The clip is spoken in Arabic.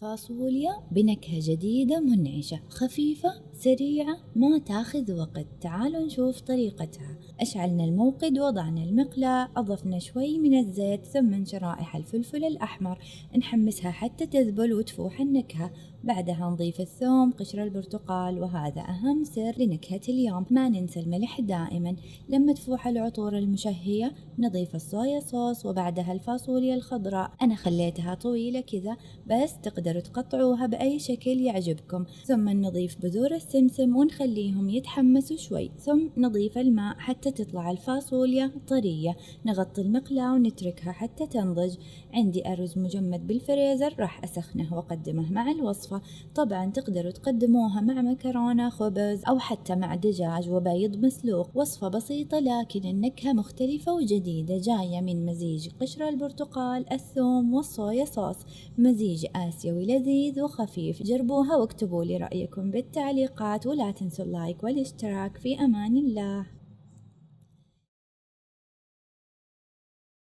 فاصوليا بنكهة جديدة منعشة خفيفة سريعة ما تاخذ وقت. تعالوا نشوف طريقتها. أشعلنا الموقد، وضعنا المقلاة، أضفنا شوي من الزيت ثم شرائح الفلفل الأحمر، نحمسها حتى تذبل وتفوح النكهة. بعدها نضيف الثوم، قشر البرتقال، وهذا أهم سر لنكهة اليوم. ما ننسى الملح دائما. لما تفوح العطور المشهية نضيف الصويا صوص، وبعدها الفاصوليا الخضراء. أنا خليتها طويلة كذا بس تقدروا تقطعوها بأي شكل يعجبكم. ثم نضيف بذور السمسم ونخليهم يتحمسوا شوي، ثم نضيف الماء حتى تطلع الفاصوليا طرية. نغطي المقلاة ونتركها حتى تنضج. عندي أرز مجمد بالفريزر، راح أسخنه وأقدمه مع الوصفة. طبعا تقدروا تقدموها مع مكرونة، خبز، أو حتى مع دجاج وبيض مسلوق. وصفة بسيطة لكن النكهة مختلفة وجديدة، جاية من مزيج قشر البرتقال، الثوم، والصويا صوص. مزيج آسيوي لذيذ وخفيف. جربوها واكتبوا لي رأيكم بالتعليقات، ولا تنسوا اللايك والاشتراك. في أمان الله.